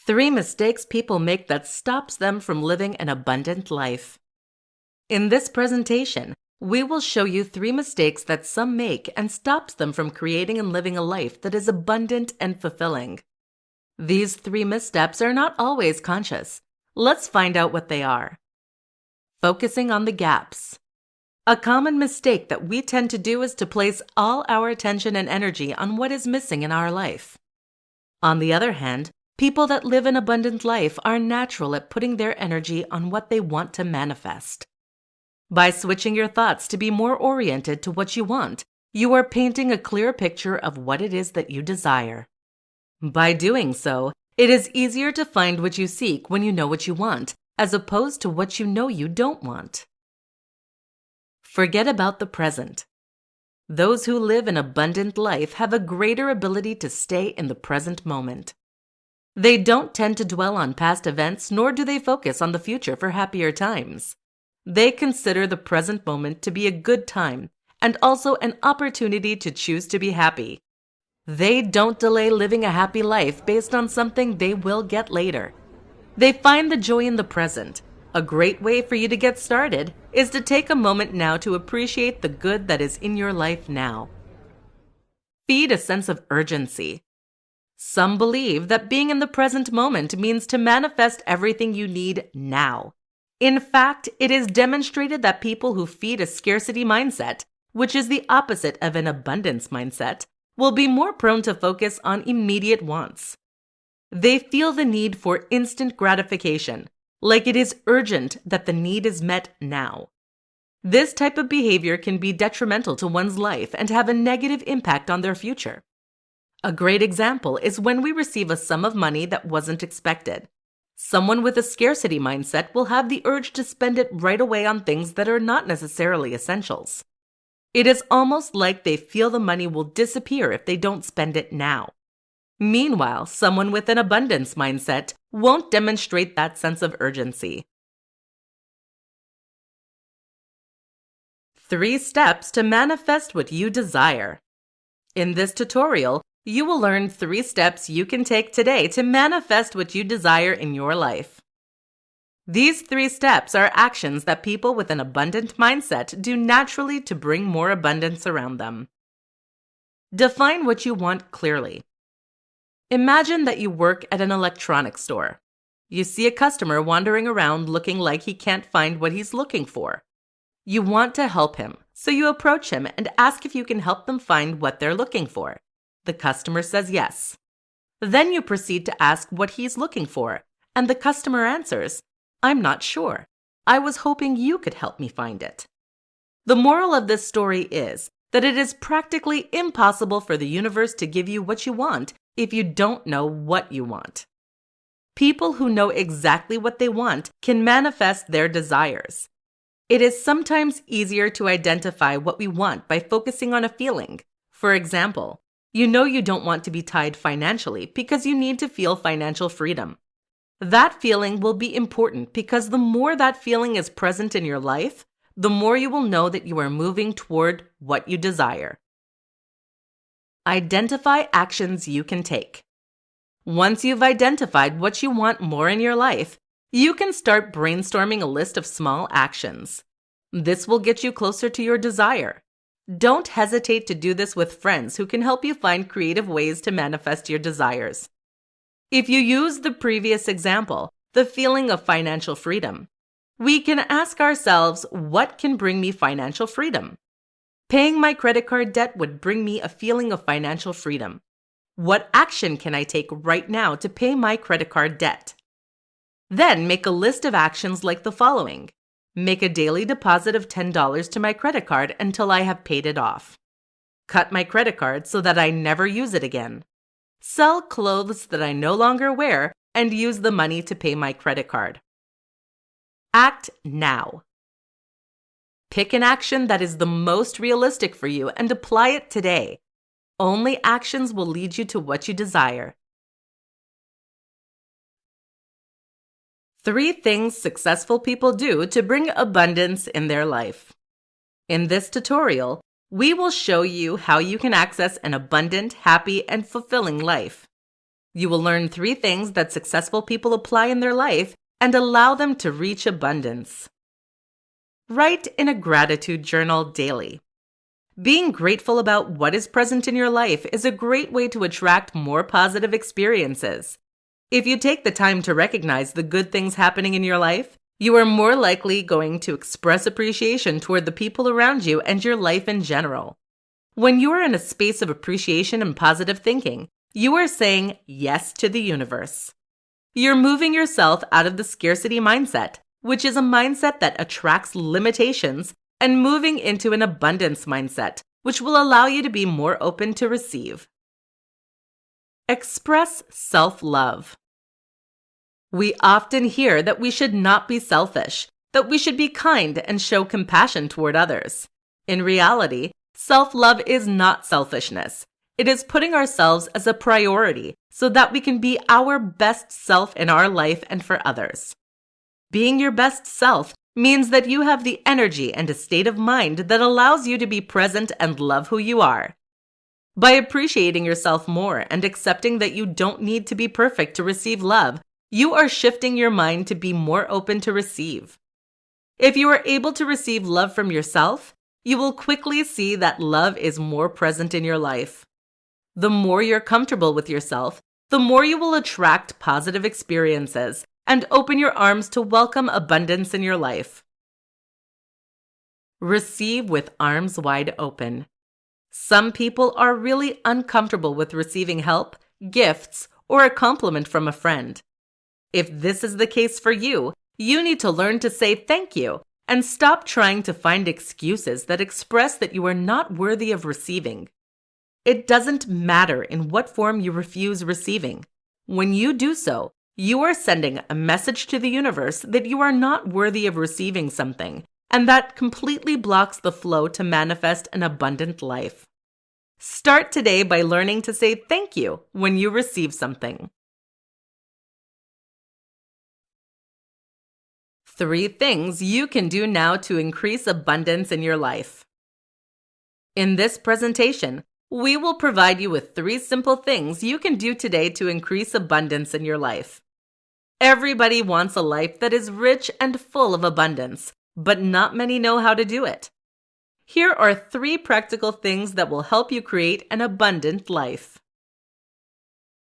3 mistakes people make that stops them from living an abundant life. In this presentation, we will show you 3 mistakes that some make and stops them from creating and living a life that is abundant and fulfilling. These 3 missteps are not always conscious. Let's find out what they are. Focusing on the gaps. A common mistake that we tend to do is to place all our attention and energy on what is missing in our life. On the other hand, people that live an abundant life are natural at putting their energy on what they want to manifest. By switching your thoughts to be more oriented to what you want, you are painting a clear picture of what it is that you desire. By doing so, it is easier to find what you seek when you know what you want, as opposed to what you know you don't want. Forget about the present. Those who live an abundant life have a greater ability to stay in the present moment. They don't tend to dwell on past events, nor do they focus on the future for happier times. They consider the present moment to be a good time and also an opportunity to choose to be happy. They don't delay living a happy life based on something they will get later. They find the joy in the present. A great way for you to get started is to take a moment now to appreciate the good that is in your life now. Feed a sense of urgency. Some believe that being in the present moment means to manifest everything you need now. In fact, it is demonstrated that people who feed a scarcity mindset, which is the opposite of an abundance mindset, will be more prone to focus on immediate wants. They feel the need for instant gratification, like it is urgent that the need is met now. This type of behavior can be detrimental to one's life and have a negative impact on their future. A great example is when we receive a sum of money that wasn't expected. Someone with a scarcity mindset will have the urge to spend it right away on things that are not necessarily essentials. It is almost like they feel the money will disappear if they don't spend it now. Meanwhile, someone with an abundance mindset won't demonstrate that sense of urgency. 3 steps to manifest what you desire. In this tutorial, you will learn 3 steps you can take today to manifest what you desire in your life. These 3 steps are actions that people with an abundant mindset do naturally to bring more abundance around them. Define what you want clearly. Imagine that you work at an electronics store. You see a customer wandering around looking like he can't find what he's looking for. You want to help him, so you approach him and ask if you can help them find what they're looking for. The customer says yes. Then you proceed to ask what he's looking for, and the customer answers, "I'm not sure. I was hoping you could help me find it." The moral of this story is that it is practically impossible for the universe to give you what you want if you don't know what you want. People who know exactly what they want can manifest their desires. It is sometimes easier to identify what we want by focusing on a feeling. For example, you know you don't want to be tied financially because you need to feel financial freedom. That feeling will be important because the more that feeling is present in your life, the more you will know that you are moving toward what you desire. Identify actions you can take. Once you've identified what you want more in your life, you can start brainstorming a list of small actions. This will get you closer to your desire. Don't hesitate to do this with friends who can help you find creative ways to manifest your desires. If you use the previous example, the feeling of financial freedom, we can ask ourselves, what can bring me financial freedom? Paying my credit card debt would bring me a feeling of financial freedom. What action can I take right now to pay my credit card debt? Then make a list of actions like the following. Make a daily deposit of $10 to my credit card until I have paid it off. Cut my credit card so that I never use it again. Sell clothes that I no longer wear and use the money to pay my credit card. Act now. Pick an action that is the most realistic for you and apply it today. Only actions will lead you to what you desire. 3 things successful people do to bring abundance in their life. In this tutorial, we will show you how you can access an abundant, happy, and fulfilling life. You will learn 3 things that successful people apply in their life and allow them to reach abundance. Write in a gratitude journal daily. Being grateful about what is present in your life is a great way to attract more positive experiences. If you take the time to recognize the good things happening in your life, you are more likely going to express appreciation toward the people around you and your life in general. When you are in a space of appreciation and positive thinking, you are saying yes to the universe. You're moving yourself out of the scarcity mindset, which is a mindset that attracts limitations, and moving into an abundance mindset, which will allow you to be more open to receive. Express self-love. We often hear that we should not be selfish, that we should be kind and show compassion toward others. In reality, self-love is not selfishness. It is putting ourselves as a priority so that we can be our best self in our life and for others. Being your best self means that you have the energy and a state of mind that allows you to be present and love who you are. By appreciating yourself more and accepting that you don't need to be perfect to receive love, you are shifting your mind to be more open to receive. If you are able to receive love from yourself, you will quickly see that love is more present in your life. The more you're comfortable with yourself, the more you will attract positive experiences and open your arms to welcome abundance in your life. Receive with arms wide open. Some people are really uncomfortable with receiving help, gifts, or a compliment from a friend. If this is the case for you, you need to learn to say thank you and stop trying to find excuses that express that you are not worthy of receiving. It doesn't matter in what form you refuse receiving. When you do so, you are sending a message to the universe that you are not worthy of receiving something, and that completely blocks the flow to manifest an abundant life. Start today by learning to say thank you when you receive something. 3 things you can do now to increase abundance in your life. In this presentation, we will provide you with 3 simple things you can do today to increase abundance in your life. Everybody wants a life that is rich and full of abundance, but not many know how to do it. Here are 3 practical things that will help you create an abundant life.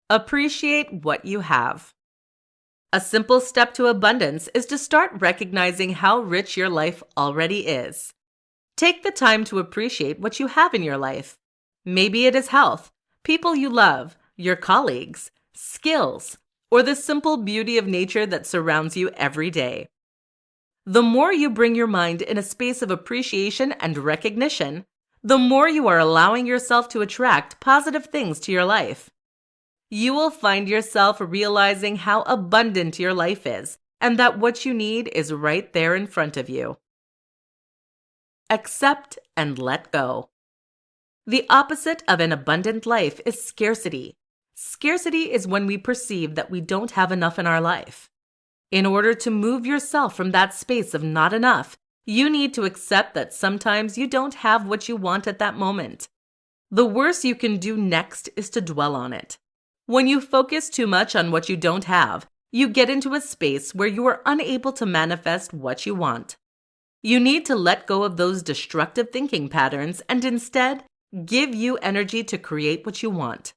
Appreciate what you have. A simple step to abundance is to start recognizing how rich your life already is. Take the time to appreciate what you have in your life. Maybe it is health, people you love, your colleagues, skills, or the simple beauty of nature that surrounds you every day. The more you bring your mind in a space of appreciation and recognition, the more you are allowing yourself to attract positive things to your life. You will find yourself realizing how abundant your life is and that what you need is right there in front of you. Accept and let go. The opposite of an abundant life is scarcity. Scarcity is when we perceive that we don't have enough in our life. In order to move yourself from that space of not enough, you need to accept that sometimes you don't have what you want at that moment. The worst you can do next is to dwell on it. When you focus too much on what you don't have, you get into a space where you are unable to manifest what you want. You need to let go of those destructive thinking patterns and instead give you energy to create what you want.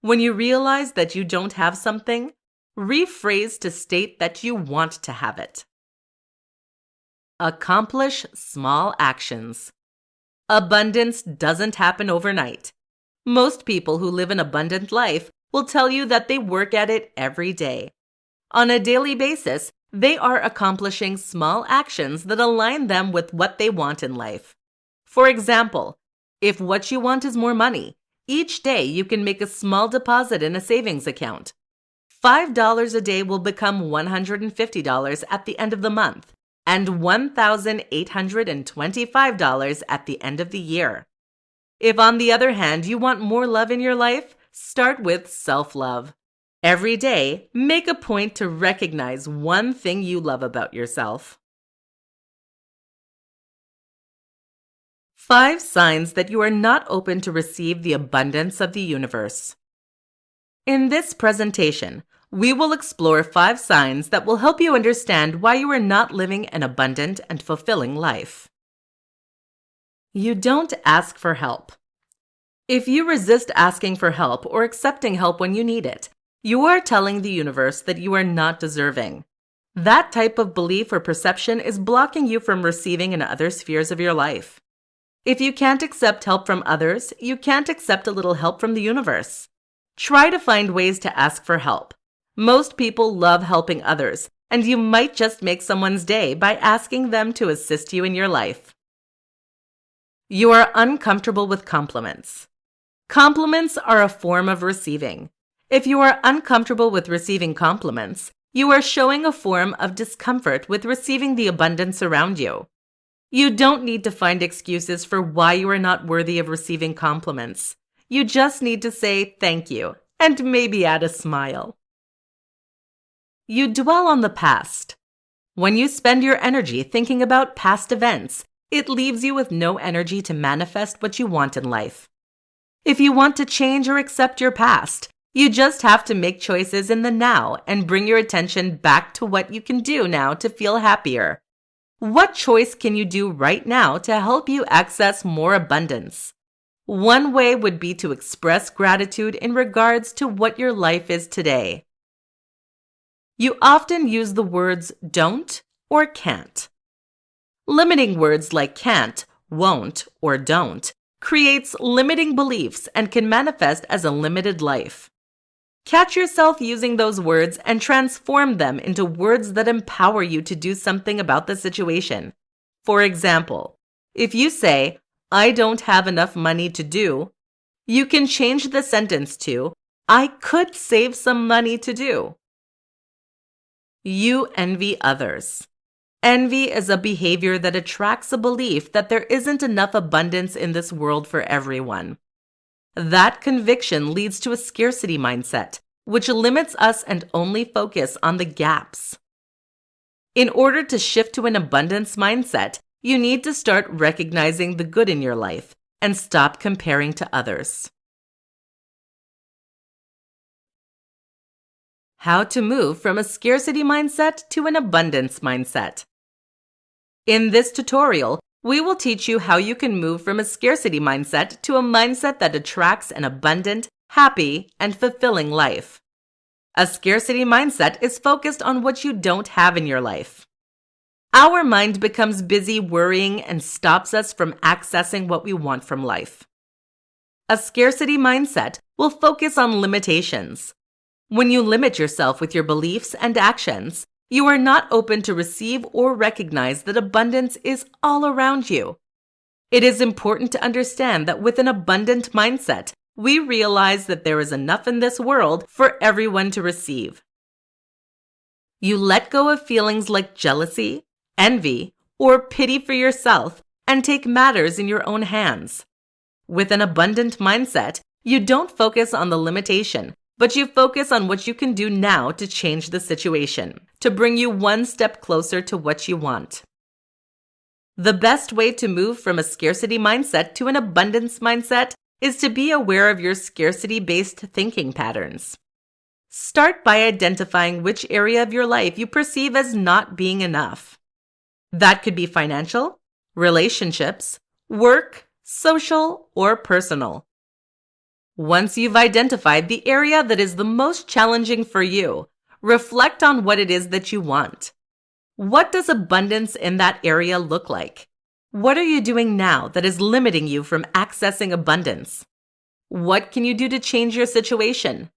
When you realize that you don't have something, rephrase to state that you want to have it. Accomplish small actions. Abundance doesn't happen overnight. Most people who live an abundant life will tell you that they work at it every day. On a daily basis, they are accomplishing small actions that align them with what they want in life. For example, if what you want is more money, each day you can make a small deposit in a savings account. $5 a day will become $150 at the end of the month and $1,825 at the end of the year. If, on the other hand, you want more love in your life, start with self-love. Every day, make a point to recognize one thing you love about yourself. 5 signs that you are not open to receive the abundance of the universe. In this presentation, we will explore 5 signs that will help you understand why you are not living an abundant and fulfilling life. You don't ask for help. If you resist asking for help or accepting help when you need it, you are telling the universe that you are not deserving. That type of belief or perception is blocking you from receiving in other spheres of your life. If you can't accept help from others, you can't accept a little help from the universe. Try to find ways to ask for help. Most people love helping others, and you might just make someone's day by asking them to assist you in your life. You are uncomfortable with compliments. Compliments are a form of receiving. If you are uncomfortable with receiving compliments, you are showing a form of discomfort with receiving the abundance around you. You don't need to find excuses for why you are not worthy of receiving compliments. You just need to say thank you and maybe add a smile. You dwell on the past. When you spend your energy thinking about past events, it leaves you with no energy to manifest what you want in life. If you want to change or accept your past, you just have to make choices in the now and bring your attention back to what you can do now to feel happier. What choice can you do right now to help you access more abundance? One way would be to express gratitude in regards to what your life is today. You often use the words don't or can't. Limiting words like can't, won't, or don't creates limiting beliefs and can manifest as a limited life. Catch yourself using those words and transform them into words that empower you to do something about the situation. For example, if you say, I don't have enough money to do, you can change the sentence to, I could save some money to do. You envy others. Envy is a behavior that attracts a belief that there isn't enough abundance in this world for everyone. That conviction leads to a scarcity mindset, which limits us and only focus on the gaps. In order to shift to an abundance mindset, you need to start recognizing the good in your life and stop comparing to others. How to move from a scarcity mindset to an abundance mindset. In this tutorial, we will teach you how you can move from a scarcity mindset to a mindset that attracts an abundant, happy, and fulfilling life. A scarcity mindset is focused on what you don't have in your life. Our mind becomes busy worrying and stops us from accessing what we want from life. A scarcity mindset will focus on limitations. When you limit yourself with your beliefs and actions, you are not open to receive or recognize that abundance is all around you. It is important to understand that with an abundant mindset, we realize that there is enough in this world for everyone to receive. You let go of feelings like jealousy, envy, or pity for yourself and take matters in your own hands. With an abundant mindset, you don't focus on the limitation, but you focus on what you can do now to change the situation, to bring you one step closer to what you want. The best way to move from a scarcity mindset to an abundance mindset is to be aware of your scarcity-based thinking patterns. Start by identifying which area of your life you perceive as not being enough. That could be financial, relationships, work, social, or personal. Once you've identified the area that is the most challenging for you, reflect on what it is that you want. What does abundance in that area look like? What are you doing now that is limiting you from accessing abundance? What can you do to change your situation?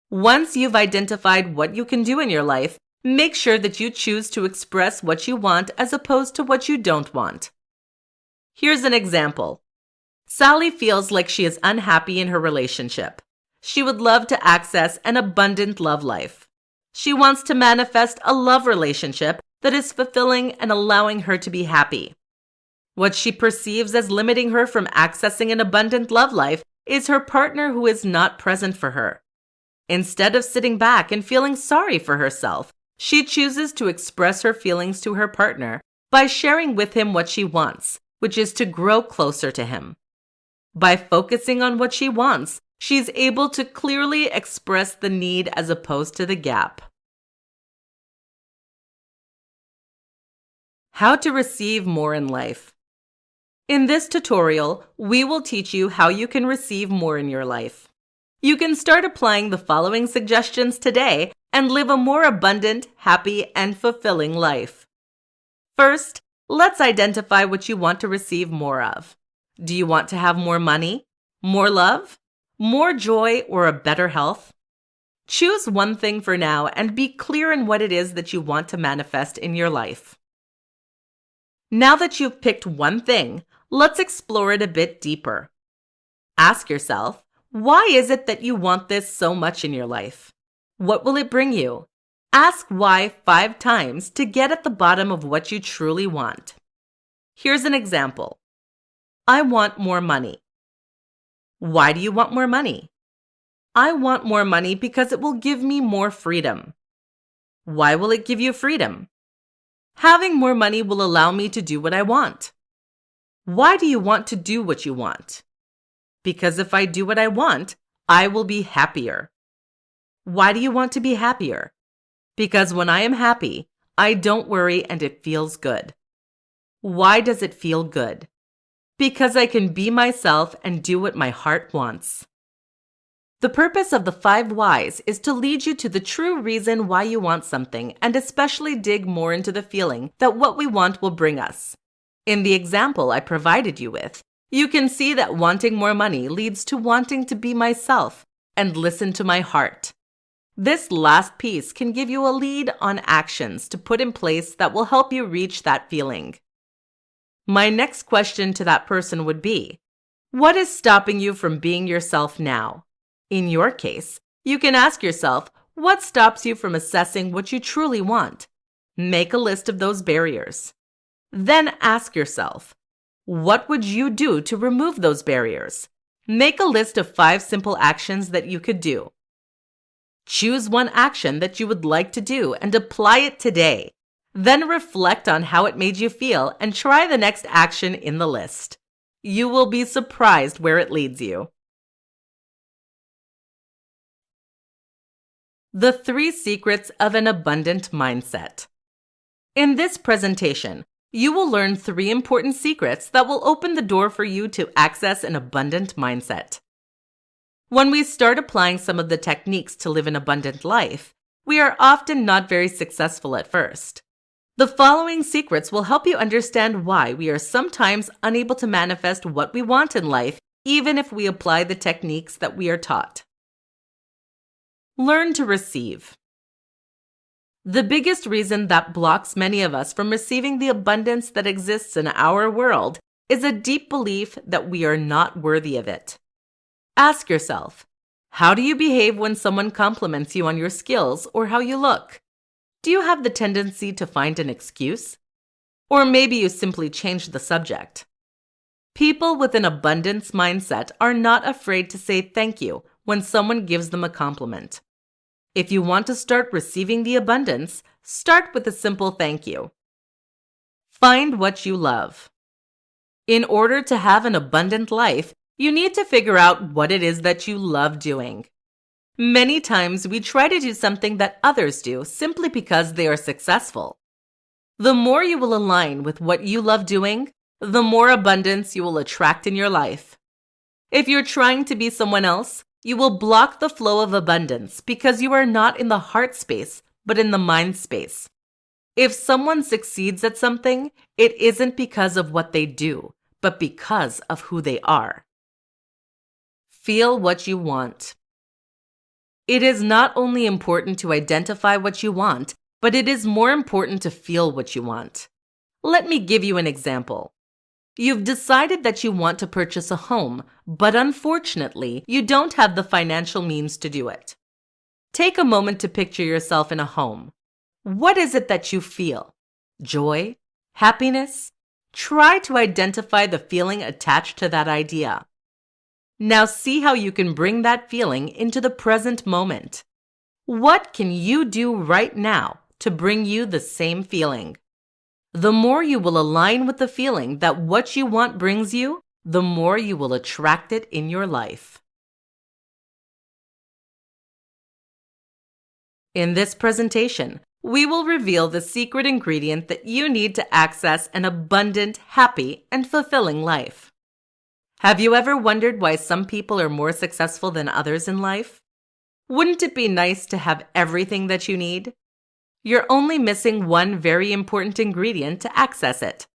Once you've identified what you can do in your life, make sure that you choose to express what you want as opposed to what you don't want. Here's an example. Sally feels like she is unhappy in her relationship. She would love to access an abundant love life. She wants to manifest a love relationship that is fulfilling and allowing her to be happy. What she perceives as limiting her from accessing an abundant love life is her partner who is not present for her. Instead of sitting back and feeling sorry for herself, she chooses to express her feelings to her partner by sharing with him what she wants, which is to grow closer to him. By focusing on what she wants, She's able to clearly express the need as opposed to the gap. How to receive more in life. In this tutorial, we will teach you how you can receive more in your life. You can start applying the following suggestions today and live a more abundant, happy, and fulfilling life. First, let's identify what you want to receive more of. Do you want to have more money, more love, more joy, or a better health? Choose one thing for now and be clear in what it is that you want to manifest in your life. Now that you've picked one thing, let's explore it a bit deeper. Ask yourself, why is it that you want this so much in your life? What will it bring you? Ask why 5 times to get at the bottom of what you truly want. Here's an example. I want more money. Why do you want more money? I want more money because it will give me more freedom. Why will it give you freedom? Having more money will allow me to do what I want. Why do you want to do what you want? Because if I do what I want, I will be happier. Why do you want to be happier? Because when I am happy, I don't worry and it feels good. Why does it feel good? Because I can be myself and do what my heart wants. The purpose of the 5 whys is to lead you to the true reason why you want something and especially dig more into the feeling that what we want will bring us. In the example I provided you with, you can see that wanting more money leads to wanting to be myself and listen to my heart. This last piece can give you a lead on actions to put in place that will help you reach that feeling. My next question to that person would be, what is stopping you from being yourself now? In your case, you can ask yourself, what stops you from assessing what you truly want? Make a list of those barriers. Then ask yourself, what would you do to remove those barriers? Make a list of 5 simple actions that you could do. Choose one action that you would like to do and apply it today. Then reflect on how it made you feel and try the next action in the list. You will be surprised where it leads you. The 3 secrets of an abundant mindset. In this presentation, you will learn 3 important secrets that will open the door for you to access an abundant mindset. When we start applying some of the techniques to live an abundant life, we are often not very successful at first. The following secrets will help you understand why we are sometimes unable to manifest what we want in life, even if we apply the techniques that we are taught. Learn to receive. The biggest reason that blocks many of us from receiving the abundance that exists in our world is a deep belief that we are not worthy of it. Ask yourself, how do you behave when someone compliments you on your skills or how you look? Do you have the tendency to find an excuse? Or maybe you simply change the subject. People with an abundance mindset are not afraid to say thank you when someone gives them a compliment. If you want to start receiving the abundance, start with a simple thank you. Find what you love. In order to have an abundant life, you need to figure out what it is that you love doing. Many times we try to do something that others do simply because they are successful. The more you will align with what you love doing, the more abundance you will attract in your life. If you're trying to be someone else, you will block the flow of abundance because you are not in the heart space, but in the mind space. If someone succeeds at something, it isn't because of what they do, but because of who they are. Feel what you want. It is not only important to identify what you want, but it is more important to feel what you want. Let me give you an example. You've decided that you want to purchase a home, but unfortunately, you don't have the financial means to do it. Take a moment to picture yourself in a home. What is it that you feel? Joy? Happiness? Try to identify the feeling attached to that idea. Now see how you can bring that feeling into the present moment. What can you do right now to bring you the same feeling? The more you will align with the feeling that what you want brings you, the more you will attract it in your life. In this presentation, we will reveal the secret ingredient that you need to access an abundant, happy, and fulfilling life. Have you ever wondered why some people are more successful than others in life? Wouldn't it be nice to have everything that you need? You're only missing one very important ingredient to access it.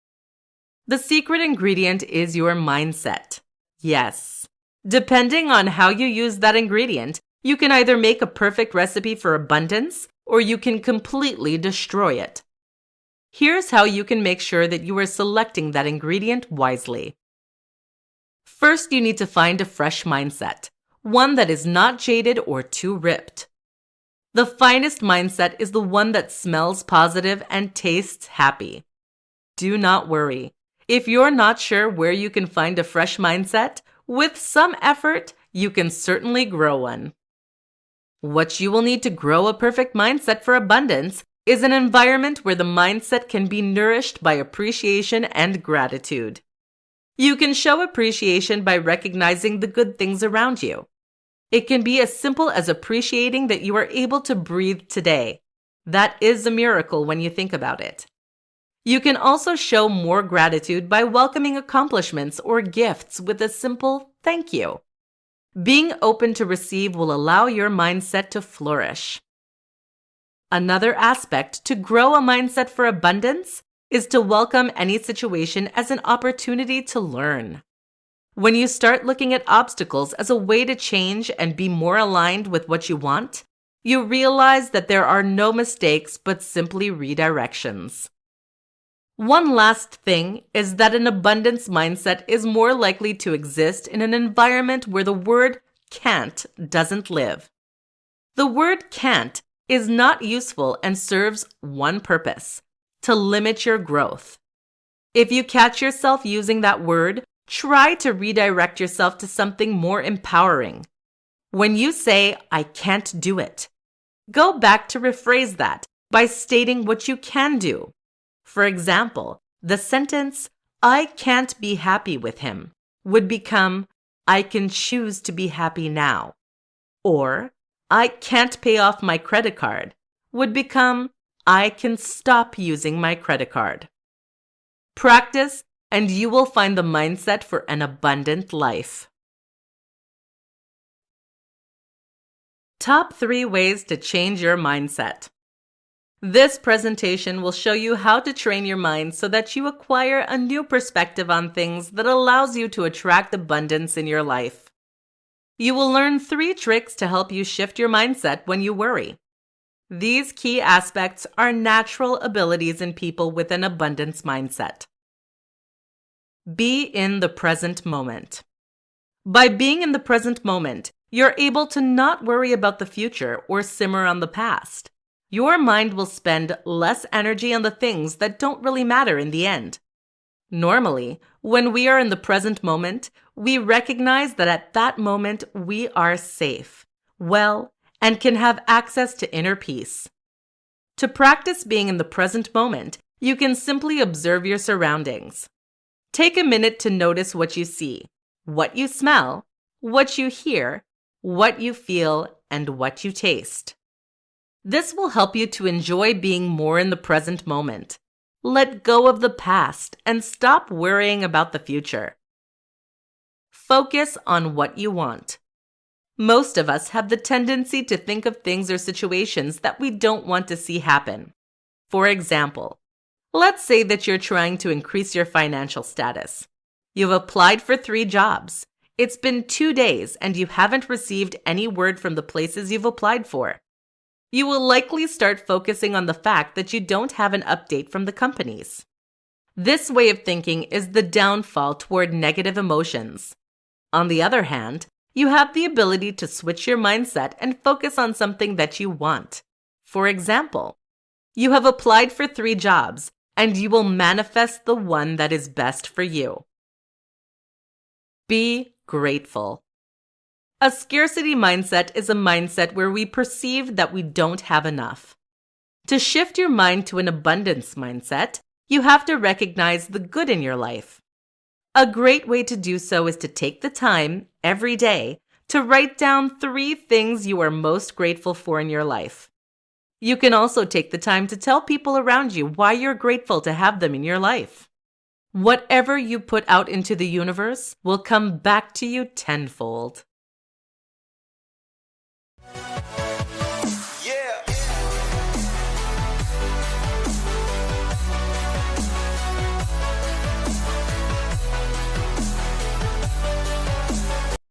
The secret ingredient is your mindset. Yes. Depending on how you use that ingredient, you can either make a perfect recipe for abundance or you can completely destroy it. Here's how you can make sure that you are selecting that ingredient wisely. First, you need to find a fresh mindset, one that is not jaded or too ripped. The finest mindset is the one that smells positive and tastes happy. Do not worry. If you're not sure where you can find a fresh mindset, with some effort, you can certainly grow one. What you will need to grow a perfect mindset for abundance is an environment where the mindset can be nourished by appreciation and gratitude. You can show appreciation by recognizing the good things around you. It can be as simple as appreciating that you are able to breathe today. That is a miracle when you think about it. You can also show more gratitude by welcoming accomplishments or gifts with a simple thank you. Being open to receive will allow your mindset to flourish. Another aspect to grow a mindset for abundance is to welcome any situation as an opportunity to learn. When you start looking at obstacles as a way to change and be more aligned with what you want, you realize that there are no mistakes but simply redirections. One last thing is that an abundance mindset is more likely to exist in an environment where the word can't doesn't live. The word can't is not useful and serves one purpose: to limit your growth. If you catch yourself using that word, try to redirect yourself to something more empowering. When you say, "I can't do it," go back to rephrase that by stating what you can do. For example, the sentence, "I can't be happy with him," would become, "I can choose to be happy now." Or, "I can't pay off my credit card," would become, "I can stop using my credit card." Practice, and you will find the mindset for an abundant life. Top 3 ways to change your mindset. This presentation will show you how to train your mind so that you acquire a new perspective on things that allows you to attract abundance in your life. You will learn 3 tricks to help you shift your mindset when you worry. These key aspects are natural abilities in people with an abundance mindset. Be in the present moment. By being in the present moment, you're able to not worry about the future or simmer on the past. Your mind will spend less energy on the things that don't really matter in the end. Normally, when we are in the present moment, we recognize that at that moment we are safe, well, and can have access to inner peace. To practice being in the present moment, you can simply observe your surroundings. Take a minute to notice what you see, what you smell, what you hear, what you feel, and what you taste. This will help you to enjoy being more in the present moment. Let go of the past and stop worrying about the future. Focus on what you want. Most of us have the tendency to think of things or situations that we don't want to see happen. For example, let's say that you're trying to increase your financial status. You've applied for 3 jobs. It's been 2 days and you haven't received any word from the places you've applied for. You will likely start focusing on the fact that you don't have an update from the companies. This way of thinking is the downfall toward negative emotions. On the other hand, you have the ability to switch your mindset and focus on something that you want. For example, you have applied for 3 jobs and you will manifest the one that is best for you. Be grateful. A scarcity mindset is a mindset where we perceive that we don't have enough. To shift your mind to an abundance mindset, you have to recognize the good in your life. A great way to do so is to take the time, every day, to write down 3 things you are most grateful for in your life. You can also take the time to tell people around you why you're grateful to have them in your life. Whatever you put out into the universe will come back to you tenfold.